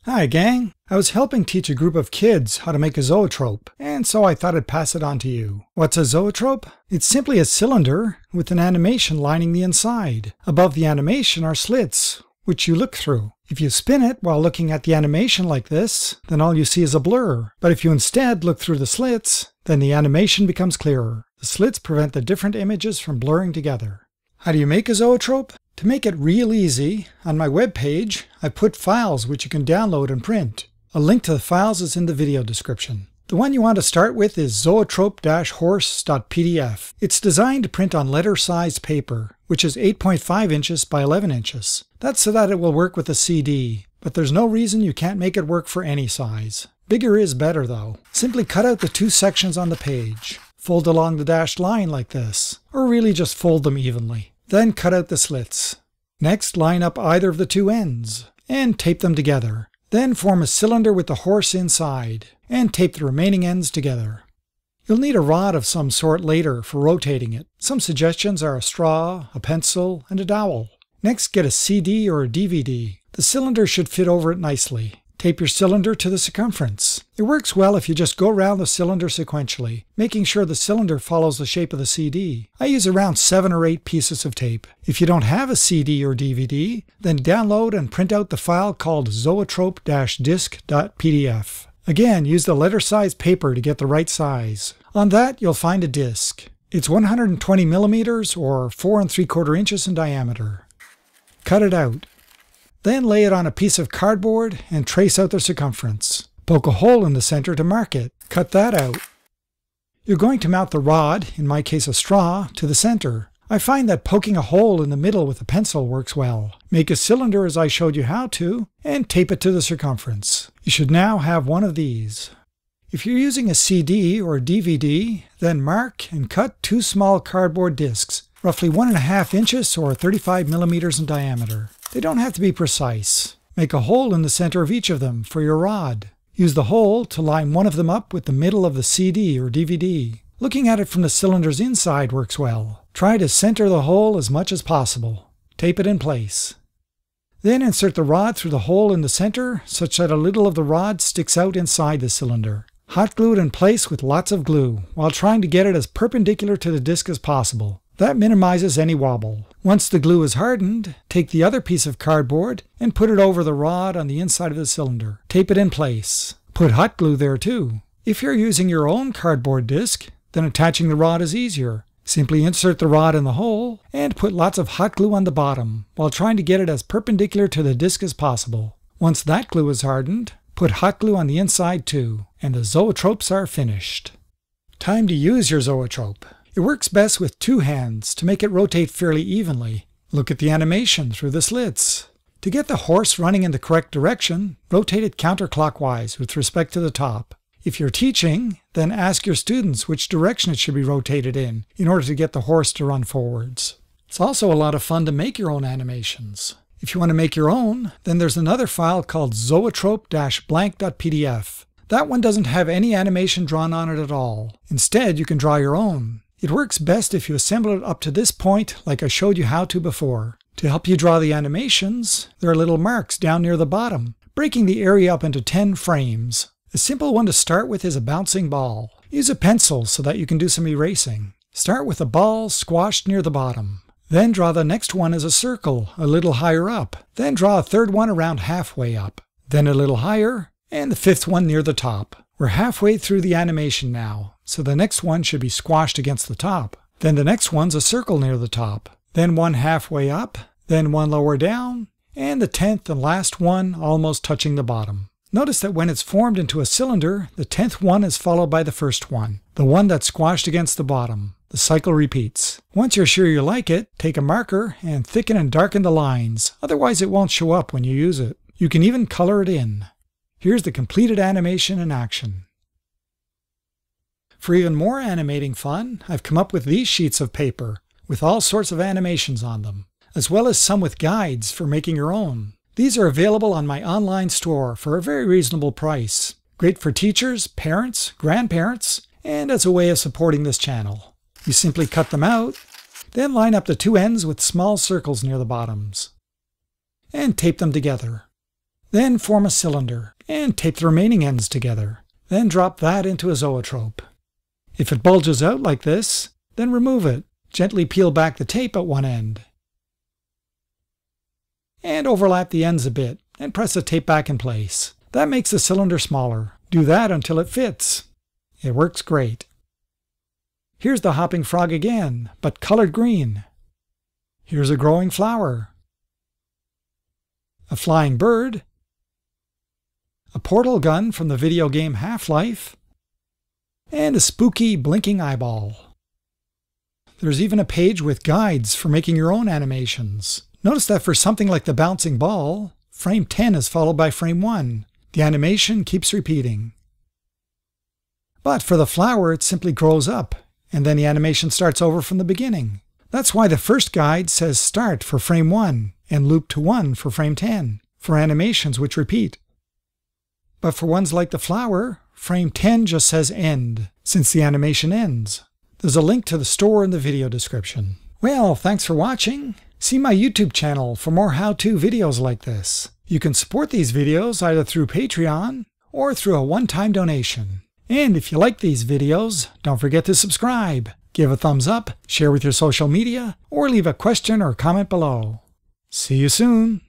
Hi gang! I was helping teach a group of kids how to make a zoetrope, and so I thought I'd pass it on to you. What's a zoetrope? It's simply a cylinder with an animation lining the inside. Above the animation are slits, which you look through. If you spin it while looking at the animation like this, then all you see is a blur. But if you instead look through the slits, then the animation becomes clearer. The slits prevent the different images from blurring together. How do you make a zoetrope? To make it real easy, on my webpage, I put files which you can download and print. A link to the files is in the video description. The one you want to start with is zoetrope-horse.pdf. It's designed to print on letter-sized paper, which is 8.5 inches by 11 inches. That's so that it will work with a CD, but there's no reason you can't make it work for any size. Bigger is better though. Simply cut out the two sections on the page. Fold along the dashed line like this, or really just fold them evenly. Then cut out the slits. Next, line up either of the two ends, and tape them together. Then form a cylinder with the horse inside, and tape the remaining ends together. You'll need a rod of some sort later for rotating it. Some suggestions are a straw, a pencil, and a dowel. Next, get a CD or a DVD. The cylinder should fit over it nicely. Tape your cylinder to the circumference. It works well if you just go around the cylinder sequentially, making sure the cylinder follows the shape of the CD. I use around 7 or 8 pieces of tape. If you don't have a CD or DVD, then download and print out the file called zoetrope-disc.pdf. Again, use the letter-sized paper to get the right size. On that, you'll find a disc. It's 120 millimeters or 4 3/4 inches in diameter. Cut it out. Then lay it on a piece of cardboard and trace out the circumference. Poke a hole in the center to mark it. Cut that out. You're going to mount the rod, in my case a straw, to the center. I find that poking a hole in the middle with a pencil works well. Make a cylinder as I showed you how to, and tape it to the circumference. You should now have one of these. If you're using a CD or a DVD, then mark and cut 2 small cardboard discs, roughly 1.5 inches or 35 millimeters in diameter. They don't have to be precise. Make a hole in the center of each of them for your rod. Use the hole to line one of them up with the middle of the CD or DVD. Looking at it from the cylinder's inside works well. Try to center the hole as much as possible. Tape it in place. Then insert the rod through the hole in the center such that a little of the rod sticks out inside the cylinder. Hot glue it in place with lots of glue while trying to get it as perpendicular to the disc as possible. That minimizes any wobble. Once the glue is hardened, take the other piece of cardboard and put it over the rod on the inside of the cylinder. Tape it in place. Put hot glue there too. If you're using your own cardboard disc, then attaching the rod is easier. Simply insert the rod in the hole and put lots of hot glue on the bottom while trying to get it as perpendicular to the disc as possible. Once that glue is hardened, put hot glue on the inside too, and the zoetropes are finished. Time to use your zoetrope. It works best with 2 hands to make it rotate fairly evenly. Look at the animation through the slits. To get the horse running in the correct direction, rotate it counterclockwise with respect to the top. If you're teaching, then ask your students which direction it should be rotated in order to get the horse to run forwards. It's also a lot of fun to make your own animations. If you want to make your own, then there's another file called zoetrope-blank.pdf. That one doesn't have any animation drawn on it at all. Instead, you can draw your own. It works best if you assemble it up to this point like I showed you how to before. To help you draw the animations, there are little marks down near the bottom, breaking the area up into 10 frames. A simple one to start with is a bouncing ball. Use a pencil so that you can do some erasing. Start with a ball squashed near the bottom. Then draw the next one as a circle a little higher up. Then draw a third one around halfway up. Then a little higher, and the 5th one near the top. We're halfway through the animation now, so the next one should be squashed against the top. Then the next one's a circle near the top. Then one halfway up, then one lower down, and the 10th and last one almost touching the bottom. Notice that when it's formed into a cylinder, the 10th one is followed by the first one, the one that's squashed against the bottom. The cycle repeats. Once you're sure you like it, take a marker and thicken and darken the lines, otherwise it won't show up when you use it. You can even color it in. Here's the completed animation in action. For even more animating fun, I've come up with these sheets of paper with all sorts of animations on them, as well as some with guides for making your own. These are available on my online store for a very reasonable price. Great for teachers, parents, grandparents, and as a way of supporting this channel. You simply cut them out, then line up the 2 ends with small circles near the bottoms, and tape them together. Then form a cylinder and tape the remaining ends together. Then drop that into a zoetrope. If it bulges out like this, then remove it. Gently peel back the tape at one end. And overlap the ends a bit and press the tape back in place. That makes the cylinder smaller. Do that until it fits. It works great. Here's the hopping frog again, but colored green. Here's a growing flower. A flying bird. A portal gun from the video game Half-Life. And a spooky blinking eyeball. There's even a page with guides for making your own animations. Notice that for something like the bouncing ball, frame 10 is followed by frame 1. The animation keeps repeating. But for the flower, it simply grows up, and then the animation starts over from the beginning. That's why the first guide says start for frame 1 and loop to 1 for frame 10, for animations which repeat. But for ones like the flower, frame 10 just says end, since the animation ends. There's a link to the store in the video description. Well, thanks for watching. See my YouTube channel for more how-to videos like this. You can support these videos either through Patreon or through a one-time donation. And if you like these videos, don't forget to subscribe, give a thumbs up, share with your social media, or leave a question or comment below. See you soon!